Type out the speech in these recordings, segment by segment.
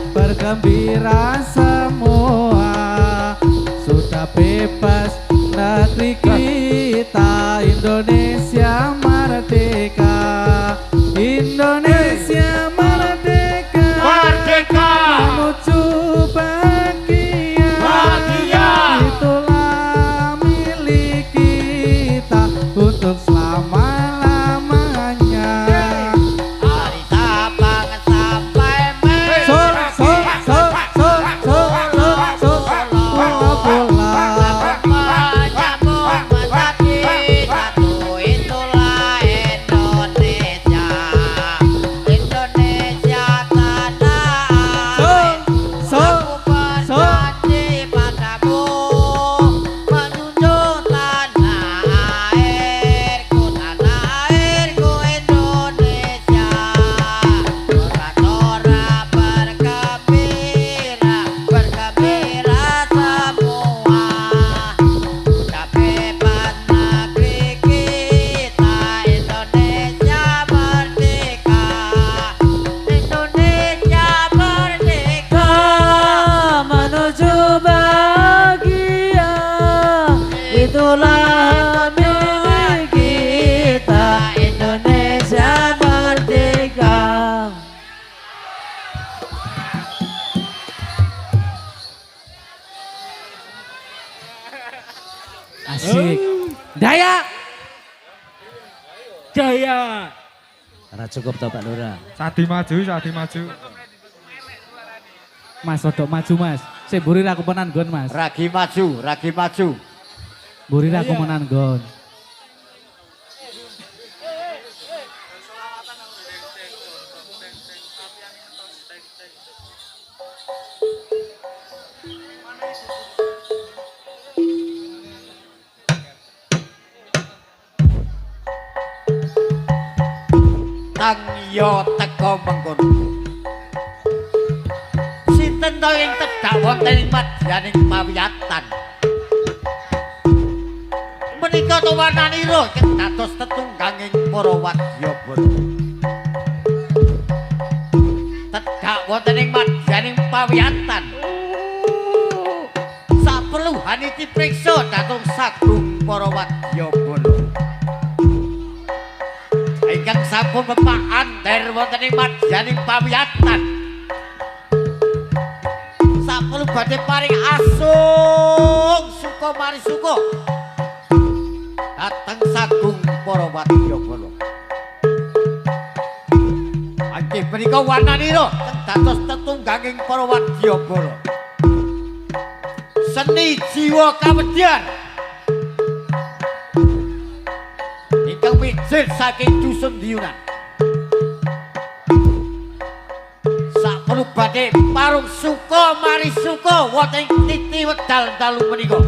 Bergembira semua, sudah bebas negeri kita, Indonesia merdeka, Indonesia merdeka, merdeka menuju bahagia, itulah milik kita untuk selama-lamanya. Hari Sabang sampai itulah milik kita, Indonesia merdeka. Asik. Daya. Jaya. Ora cukup toh Pak Lurah. Sadi maju, sadi maju. Mas odok maju Mas. Sing mburi ra kupenan nggon Mas. Ragi maju, ragi maju. Mburi ra kupenan nggon. Tang yo teko mengkono. Sinten to ing tedhak wonten ing madyaning pawiyatan. Menika to wananira kang dados tetungganging para wadyabala. Tedhak wonten ing madyaning pawiyatan. Saperluhane dipriksa dateng sagung para wadyabala. Ingkang sampun Bapak Ander wonten ing madyaning pawiyatan. Saperlu badhe paring asung suka mari suka. Dateng sagung para wadyabala. Angge menika wananira dados tetungganging para wadyabala. Seni jiwa kamedyan. Ingkang mijil saking dusun Diyunan. Saperlu badhe parung suka mari suka wonten ing titi wedal dalu menika.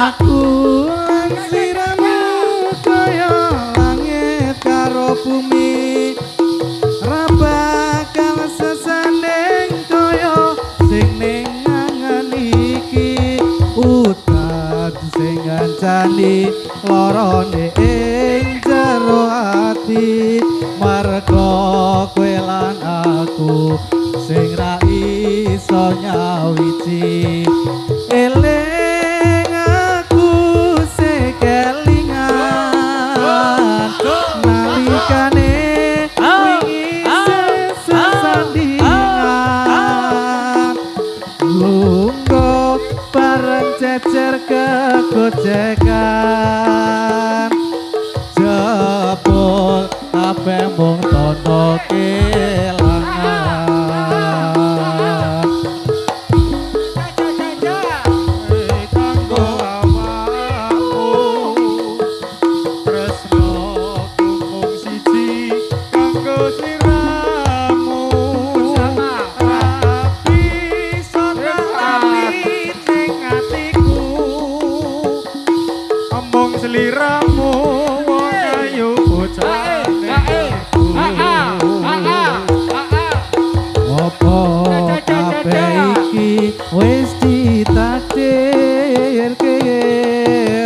Aku lan sliramu kaya langit karo bumi, ra bakal sesanding kaya sing ning angen iki. Udan sing ngancani lorone ing jero ati, merga kowe lan aku sing ra iso nyawiji. Eling aku sekelingan nalikane wingi sesandingan, lungguh bareng cecer kegojekan, jebul kabeh mung tondo kelangan. Kanggo awakmu tresno mung siji kanggo sliramu rapi sonati ning atiku omong sliramu wong ayu bocah Apa kabeh iki wis ditakdirke?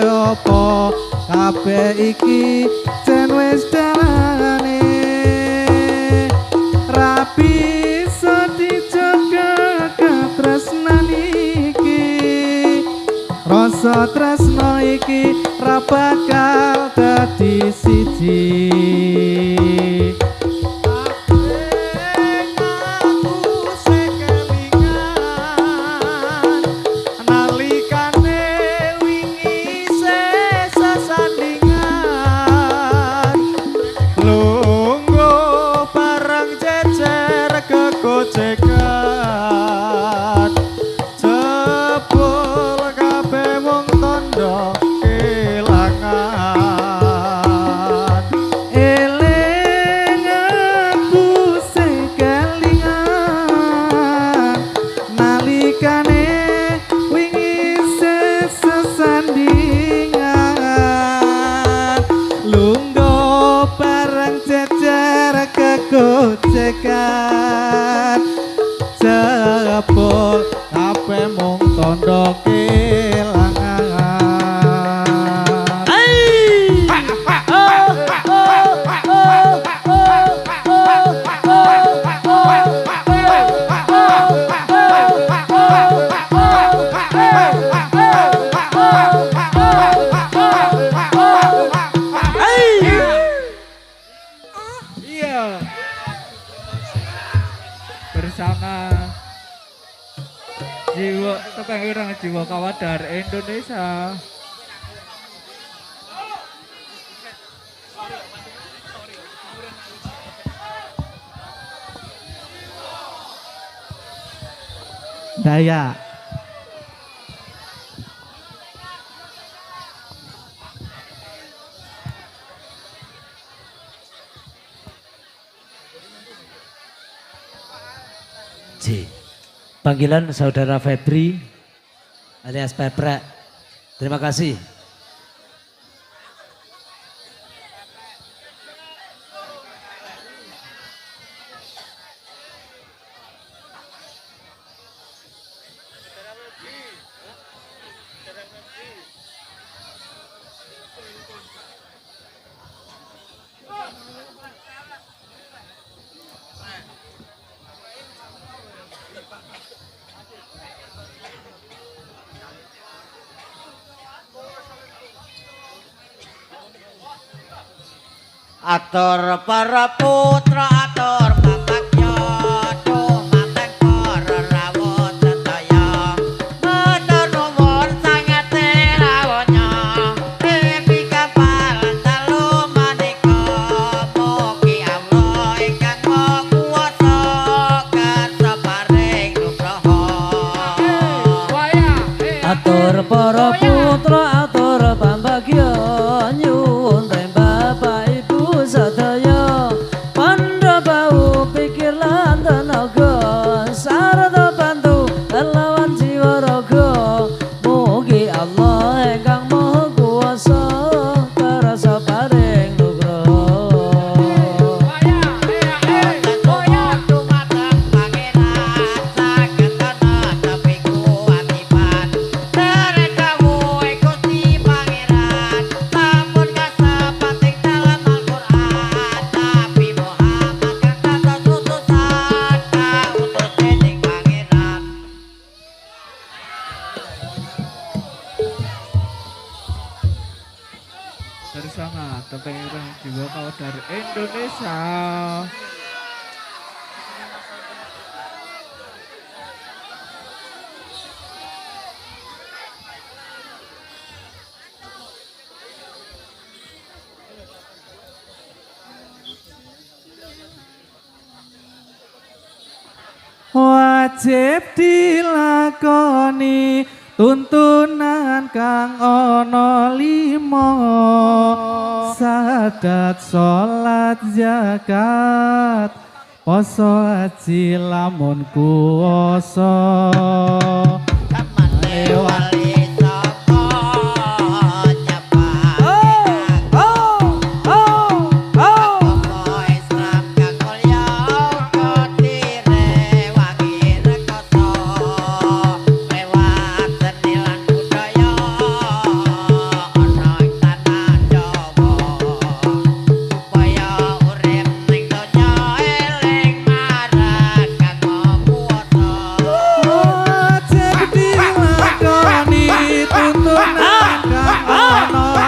Apa kabeh iki jan wis dalane? Rapi iso dijaga katresnan iki, rasa tresno iki ra bakal dadi siji. Gojekan jebul kabeh wong tondo kelangan. Eling aku sing kelingan nalikane wingi sesandingan, lungguh bareng cecer kegojekan, jebul kabeh mung tondo kelangan. Iya. Bersama jiwa tukang ireng jiwa kawadar Indonesia. Dayak. J. Panggilan saudara Febri alias Peprek. Terima kasih. Atur para putra atur babakya dumateng para rawuh sedaya, matur nuwun sangete rawuhnya dewi kapal dalu manika, mugi Allah ingkang maha kuwasa kasaparing nugraha. Atur para putra atur pambagya nyuwun teng Bapak Ibu sadaya, pandha bersama Topeng Ireng Jiwa Kawedar Indonesia. Wajib dilakoni tuntunan kang ana 5 sadat salat zakat poso haji lamun kuwasa Kamane wali saka nyebar agama Islam kang mulya kotire wangi rekoso lewat seni lan budaya ana ing tanah Jawa supaya urip ning donya eling marang kang kuwasa. wajib dilakoni tuntunan kang ana 5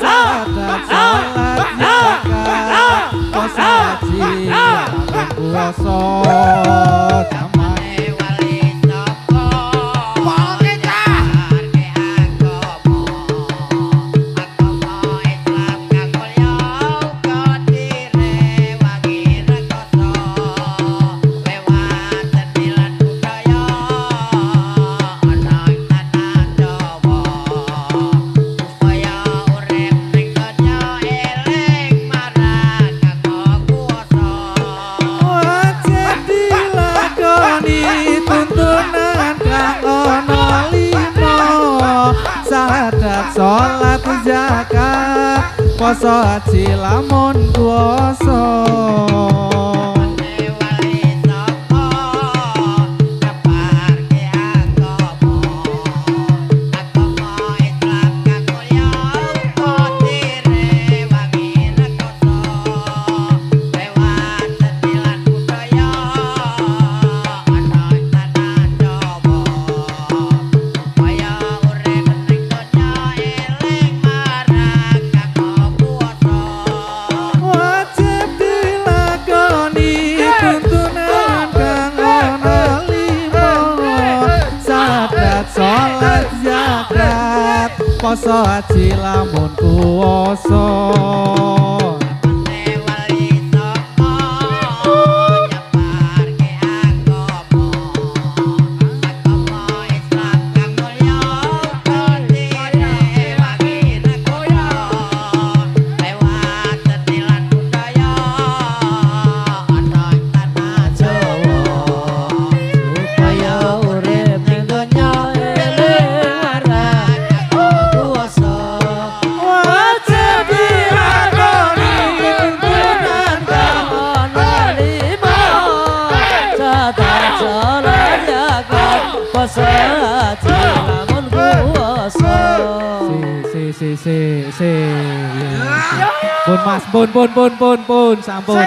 sadat salat zakat poso haji lamun kuwasa Kamane wali saka harge agama Islam kang mulya kotire wangi rekoso lewat seni lan budaya ana ing tanah Jawa supaya urip ning donya eling marang kang kuwasa. wajib dilakoni tuntunan kang ana 5 sadat salat zakat poso haji lamun kuwasa Kamane wali saka nyebarke agama Islam kang mulya kotire wangi rekoso lewat seni lan budaya ana ing tanah Jawa supaya urip ning donya eling marang kang kuwasa. wajib dilakoni tuntunan kang ana 5 sadat salat zakat poso haji lamun kuwasa Kamane wali saka nyebarke agama Islam kang mulya kotire wangi rekoso lewat seni lan budaya ana ing tanah Jawa supaya urip ning donya eling marang kang kuwasa. wajib dilakoni tuntunan kang ana 5 Sadat salat zakat poso haji lamun kuwasa. Si. Pun Mas, pun. Sampun.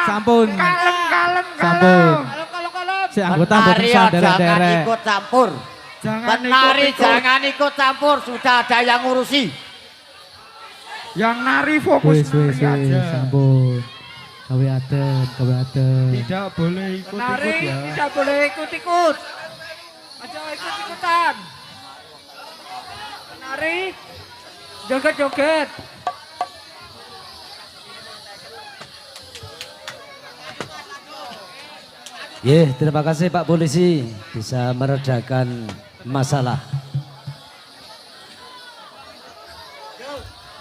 Sampun. Sampun. Si anggota mboten Penari sah jangan derek-derek. ikut campur. Penari jangan ikut campur, sudah ada yang ngurusi. Yang nari fokus Wis, nari aja. sampun. Gawe adem. Tidak boleh ikut-ikut ya. Tidak boleh ikut-ikut. Aja ikut-ikutan. Penari joget-joget. Terima kasih Pak Polisi bisa meredakan masalah.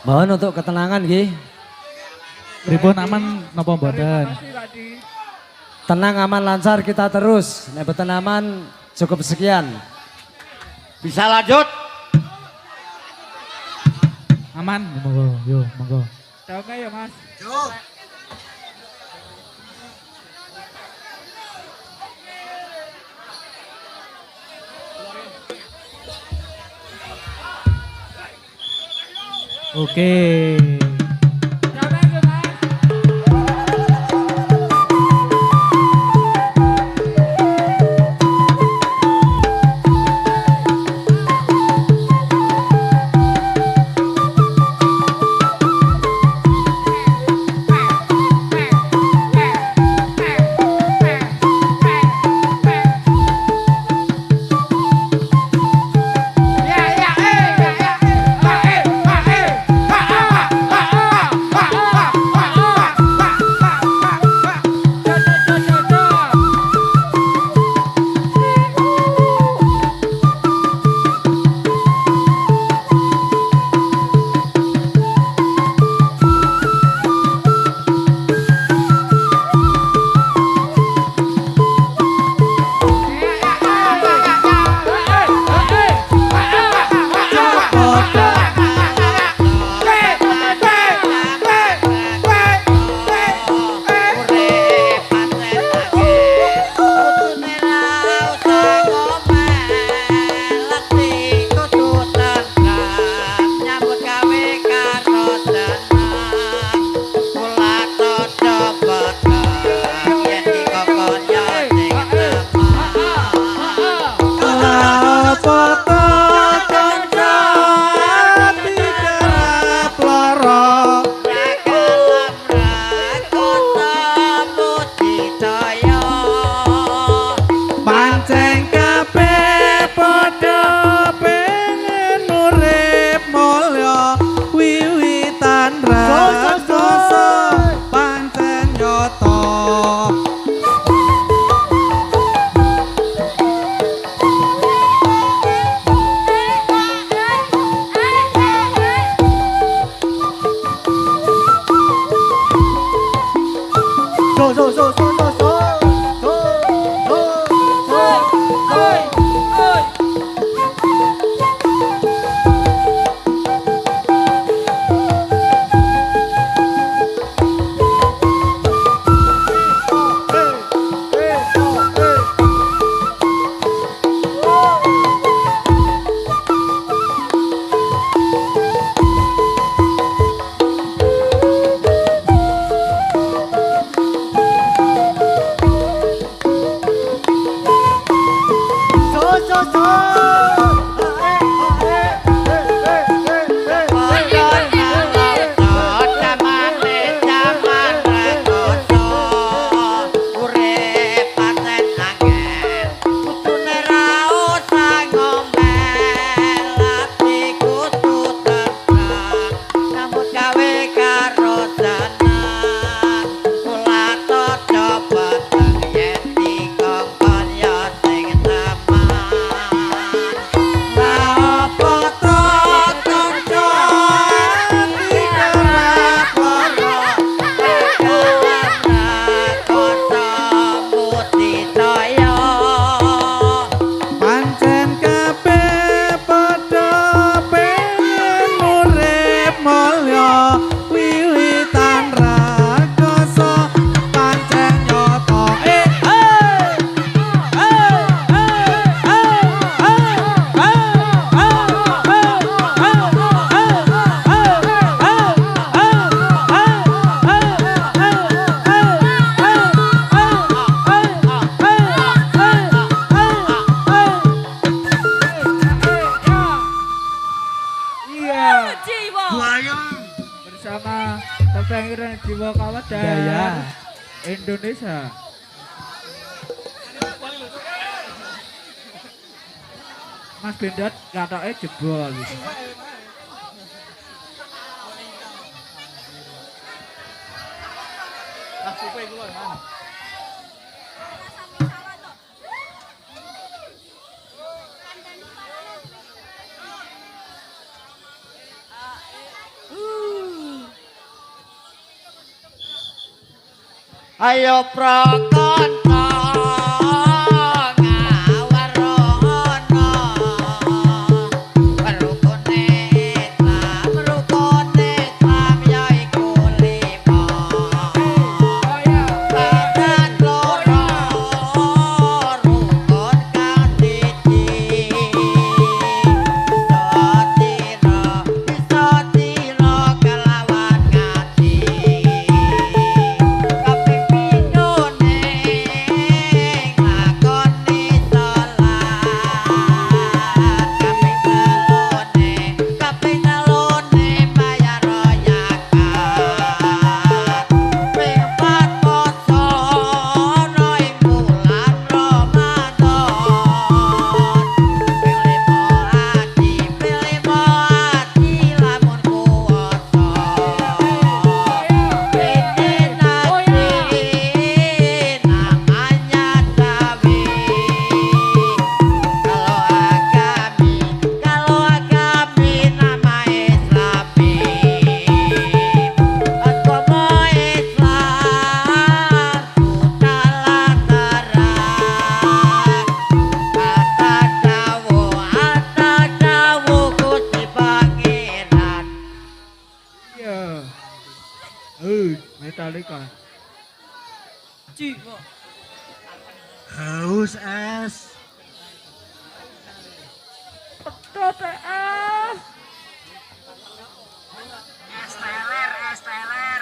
Mohon untuk ketenangan nggih. Pripun aman napa mboten? Tenang aman lancar kita terus. Nek boten aman cukup sekian. Bisa lanjut. Aman, monggo. Oke ya Mas. Oke. bersama Kepengiran Jiwa Kawadar Daya. Indonesia. Mas Bendat katanya jebol. Ayo prakonto ngawarono rukune Islam ya iku lima padat loro rukun kang siji bisa tira kelawan ngaji Metallica. Haus es. TTS. Es teler.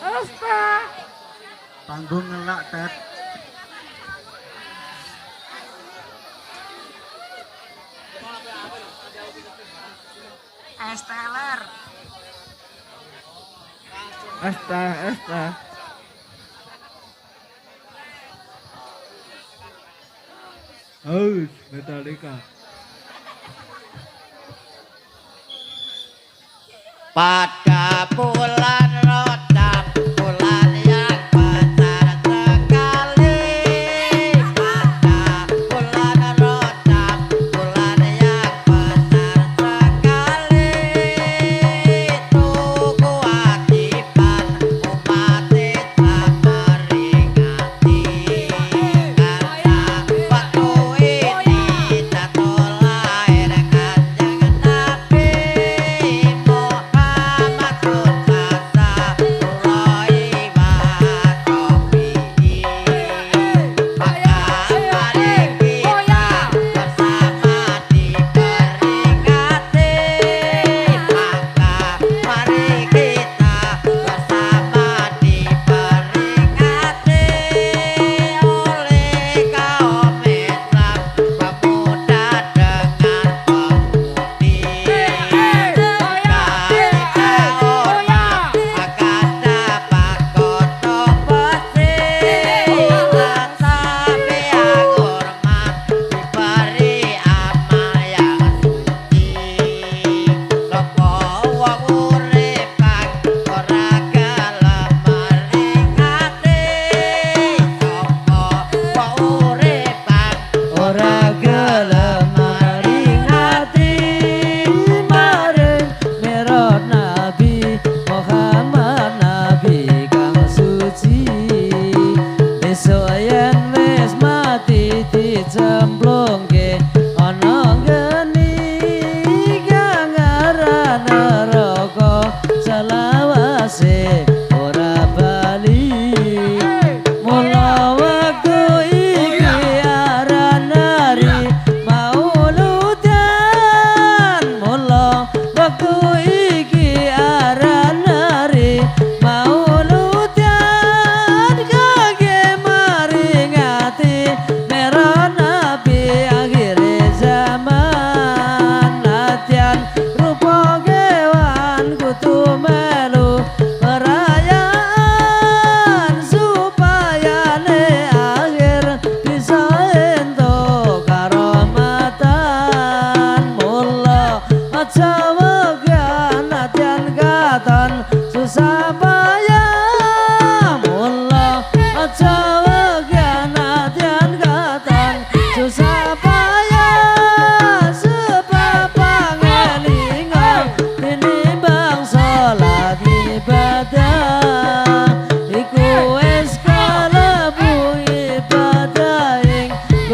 Asta. Panggung ngelak, Ted. Es teler. Asta. Metallica. Pada bulan Rajab, bulan yang besar sekali. Pada bulan Rajab, bulan yang besar sekali. Itu kewajiban umat Islam meringati. Karena waktu ini jatuh lahir kanjeng Nabi Muhammad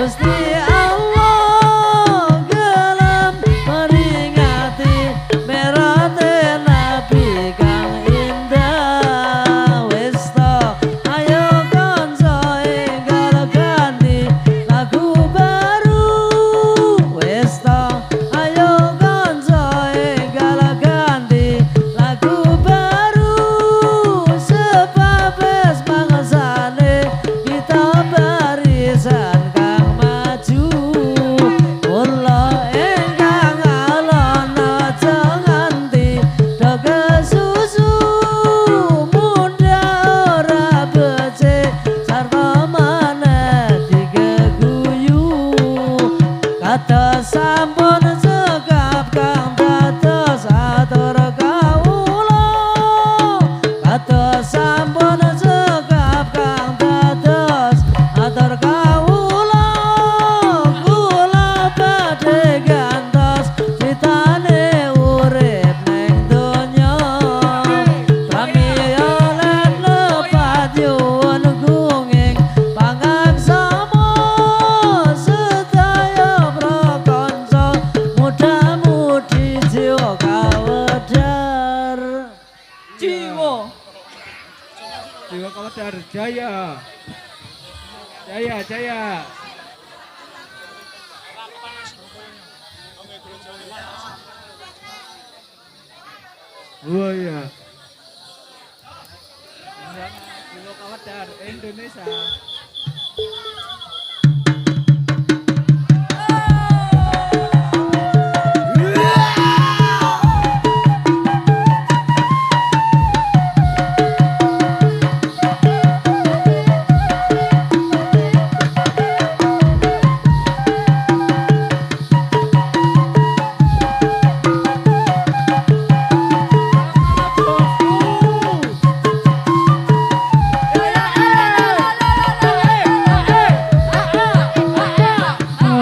Gusti Allah gelem meringati merate nabi kang indah. Wis ta ayo kanca enggal ganti lagu baru. Wis ta ayo kanca enggal ganti lagu baru. Sebab wis bangsane kita barisan kang maju. Mula ingkang alon aja nganti do kesusu. Muda ora becik sarta maneh digeguyu. Kados sampun cekap kang dados atur kawula. Kados sampun cekap kang dados atur kawula. Kula badhe gantos critane urip ning donya. Pramila lan lepat nyuwun gunging pangaksama. Sedaya prakanca muda-mudi jiwa kawedar. Jiwa Kawedar Jaya. Jaya, Jaya. Oh iya. Jiwa Kawedar Indonesia.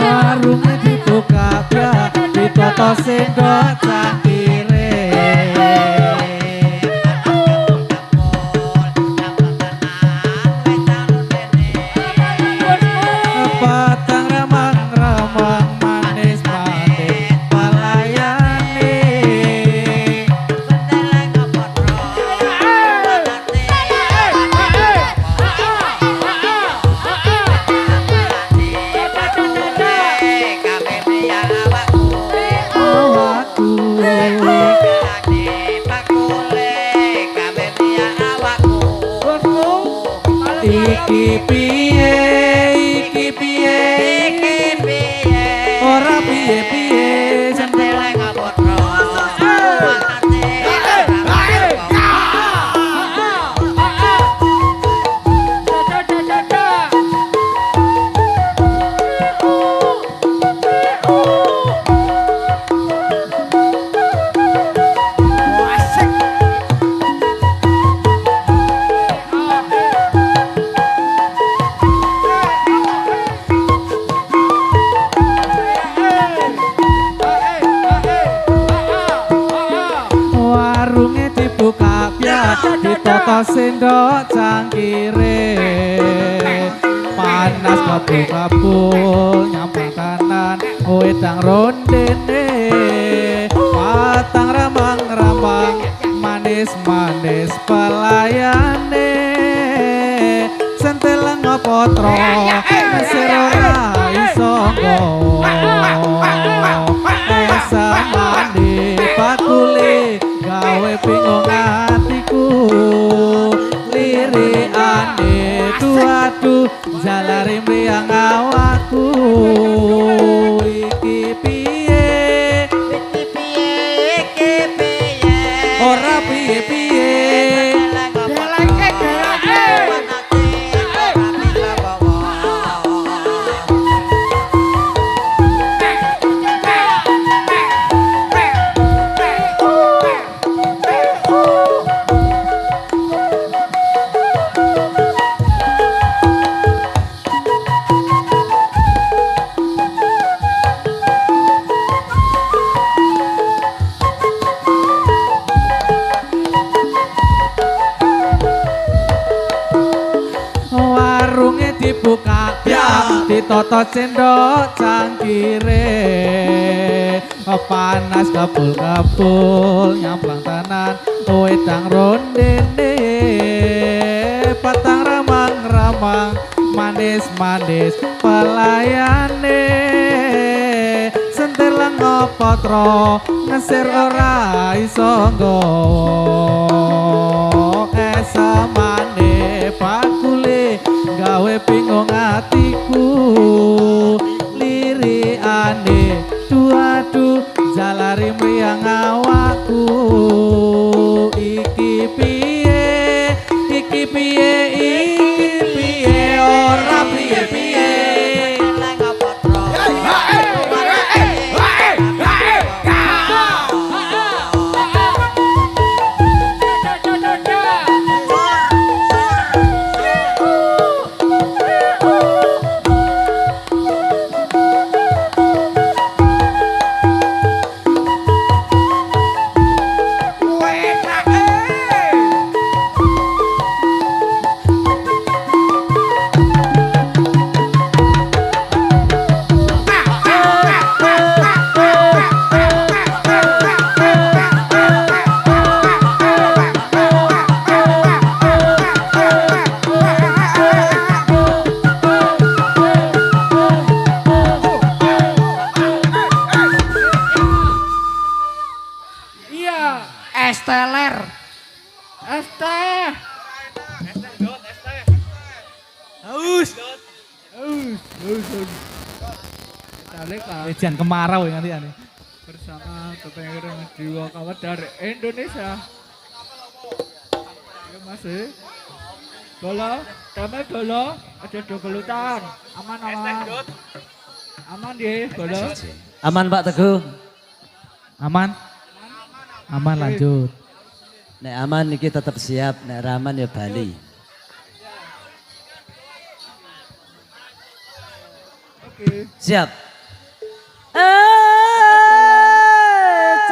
Warunge dibuka biar ditata sendok cangkire. Patang remang-remang manis-manis pelayane. Awakku iki piye, iki piye, ora piye-piye senteleng warunge dibuka biar ditata sendok cangkire. Panas kabul-kabul nyampang kanan wedang rondene. Patang ramang-ramang manis-manis pelayane. Senteleng potro mesir ora iso nggawa. Esa mandi bakule gawe bingung hatiku. Lirikane aduh jalari mriyang awakku. Iki piye, ora piye-piye. toto cendok cangkire panas kebul-kebul nyamblang tenan wedang rondene patang ramang-ramang manis-manis pelayane sentir lengo potro ngesir ora iso nggawa esamane bakule gawe bingung atiku liriane duadu jalari mriyang awakku iki piye iki piye ora piye-piye Es teler. Es teh. Haus. Talika Jangan kemarau ya nanti ane. bersama kepengen jiwa kawan dari Indonesia. Ya masih. Bola, damai bola, ada dogelutan. Aman. Aman deh, bola. Aman Pak Teguh. Aman? Aman lanjut. Nek aman niki tetap siap, nek raman ya Bali. Oke. Siap.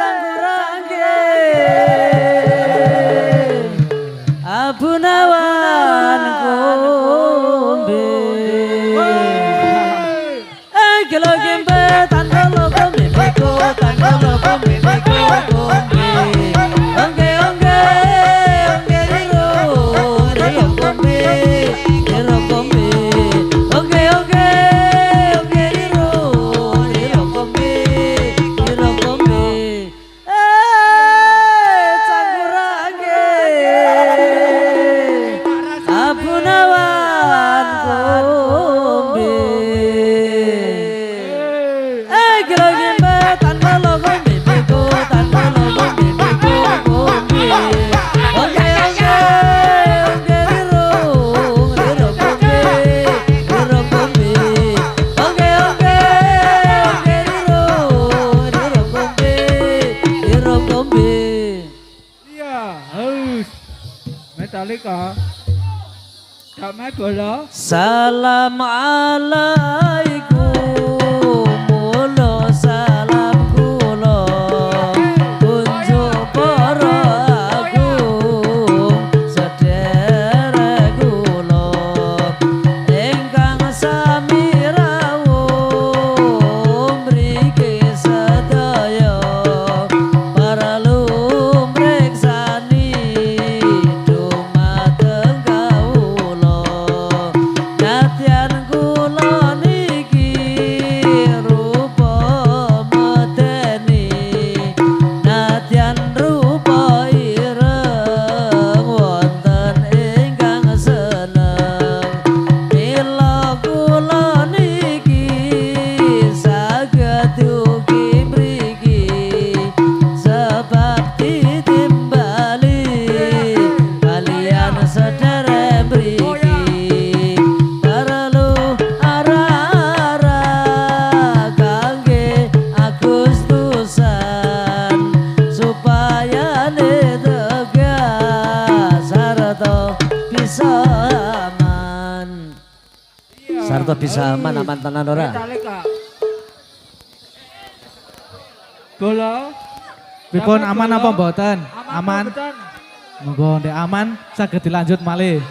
Canggurange Abu Nawan Kombe Gelo gembe tangolo kombe beko tangolo kombe beko kombe Ongge riro kombe kombe Ongge riro kombe Canggurange Abu Nawan Kombe Gelo gembe tangolo kombe beko tangolo kombe beko kombe Ongge riro kombe kombe Ongge riro kombe Iya, haus. Metallica. Damai bola. Salam alaikum mulo salam kula kunjuk para agung sederek kula ingkang sami rawuh mriki sedaya para lumreksani dumateng kawula nadyan kula niki rupa medeni nadyan rupa ireng wonten ingkang seneng mila kula niki saged ugi mriki sebab ditimbali kalian sedherek mriki perlu arah-arah kangge Agustusan supaya tegas sarta bisa aman. Sarta bisa aman tenan ora? Metallica. Bola. Pripun Damai aman bola. apa mboten? Aman. mboten? Monggo ndek aman saged dilanjut malih.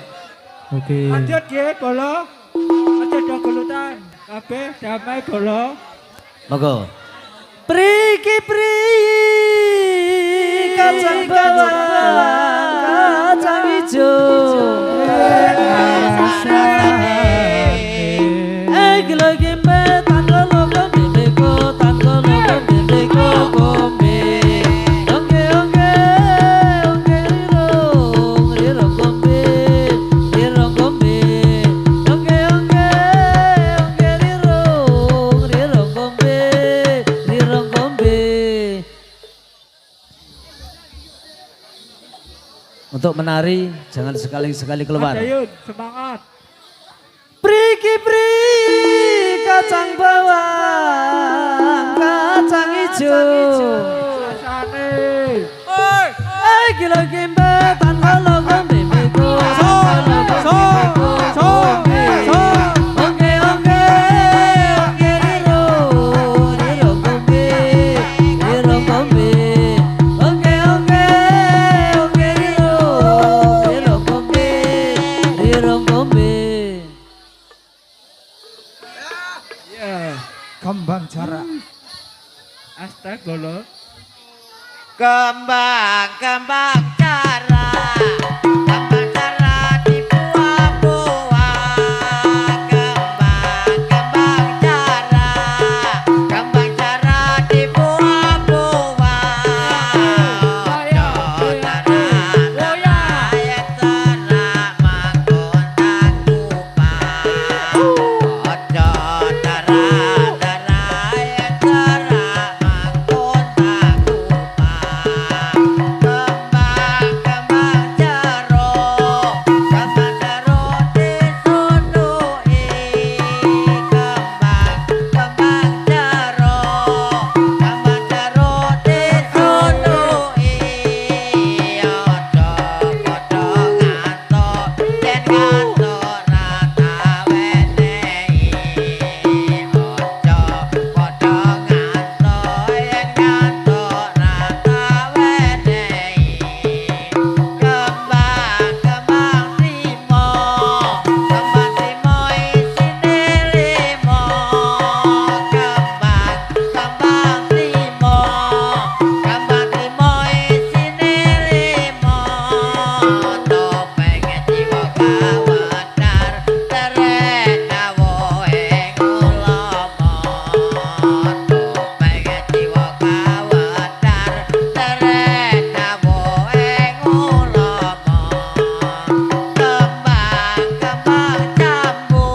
Oke. Lanjut ya bola. Ada dogelutan. kabeh damai golo. Monggo. Priki kacang bawang kacang ijo. Lagi tanggo logo bebeko tanggo logo bebeko kombe. Oke riro kombe riro kombe. Oke riro kombe riro kombe. Untuk menari jangan sekali-sekali keluar. Ayun, semangat. Priki kacang bawang kacang ijo. Suasane. Gila gembe tanpa logo bebeko. Oke riro kombe riro kombe. Oke riro kombe riro kombe. Ya, Kembang jarak. asta golo. Kembang cara dibuah-buah. Kembang cara dibuah-buah. Ojo tara manggon tangkupan. Ojo tara manggon tangkupan. Kembang jaro disunduki. Kembang jaro disunduki. Ojo padha ngantuk yen ngantuk rata wenehi. Ojo padha ngantuk yen ngantuk rata wenehi. Kembang trimo isine limo. Kembang trimo isine limo. Topeng jiwa kawadar teredawo ing ulama. Topeng jiwa kawadar teredawo ing ulama. Kembang jambu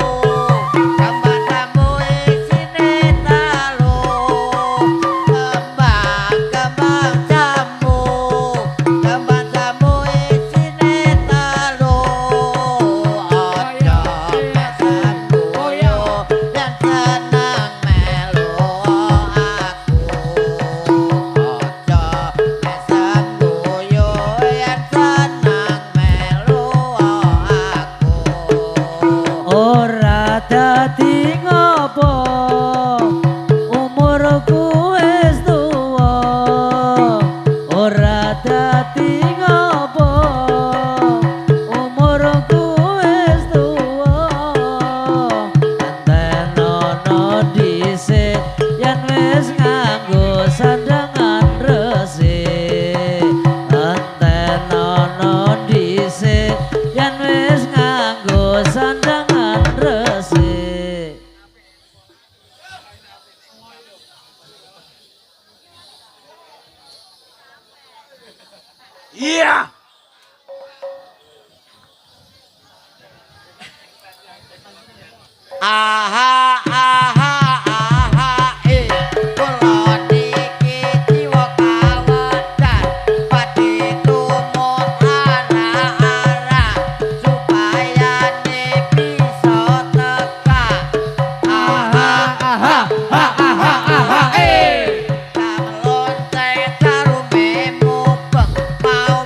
isine telu. Kembang jambu isine telu. Ojo mesem guyu yen seneng melu aku. Ojo mesem guyu yen seneng melu aku. Ora dadi ngopo umurku wis tuwa. Ora dadi ngopo umurku wis tuwa. Antenono dhisik yen wis nganggo sandangan resik. Antenono dhisik yen wis nganggo sandangan resik. Iya. Aha kula niki jiwa kawadan pati tumut ara-ara supaya ne bisa teka. Kamelon saya karumemu mau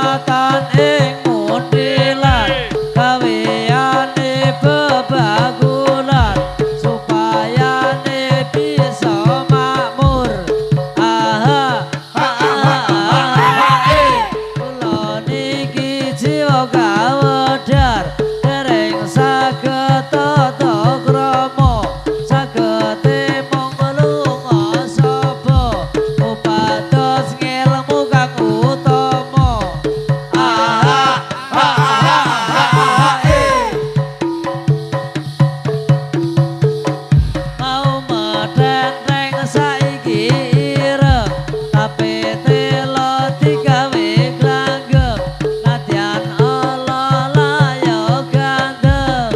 kekuatan ing mundilan gaweane bebagulan supaya bisa makmur kula niki jiwa kawedar dereng saged tata krama saged mung lunga sapa upados ngilmu kang utama mau medheng saiki ireng tapi telo digawe glanggem nadyan ala layo gandeng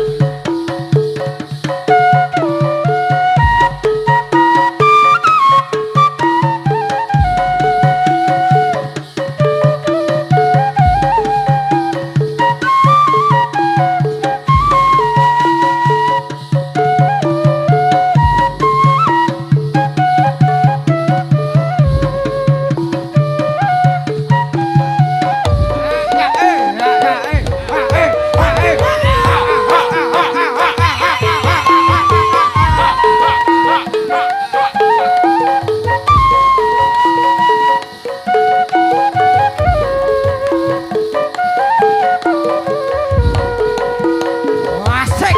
Asik.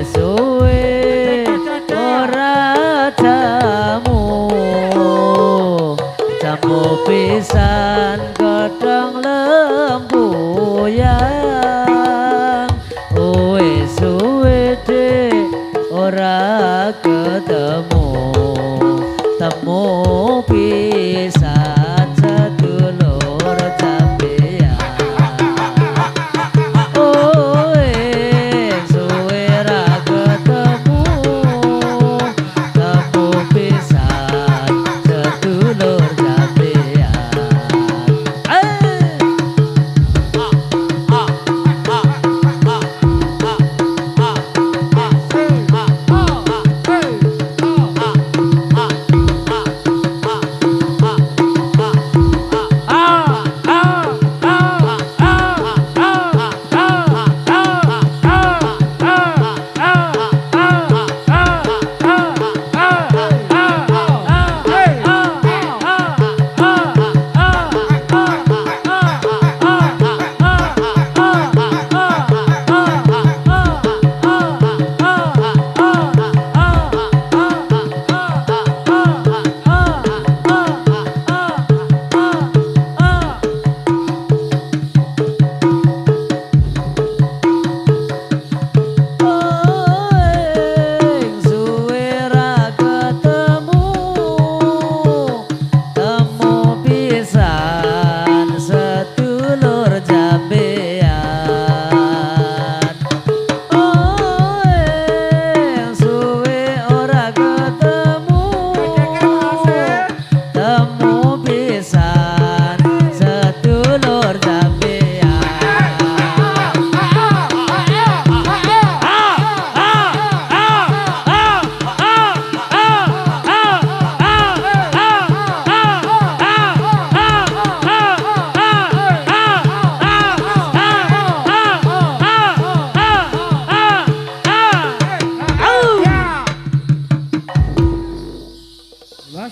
Suwe ora jamu pisan godhong lembuyang suwe ora ketemu temu pisan sedulur sampeyan suwe ra ketemu temu pisan sedulur sampeyan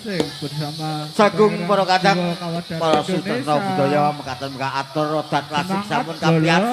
asing bersama Sagung Pangeran para kadang Jiwa Kawadar para Indonesia. sutresna budaya mekaten atur rodat klasik Semangat sampun bola. kapian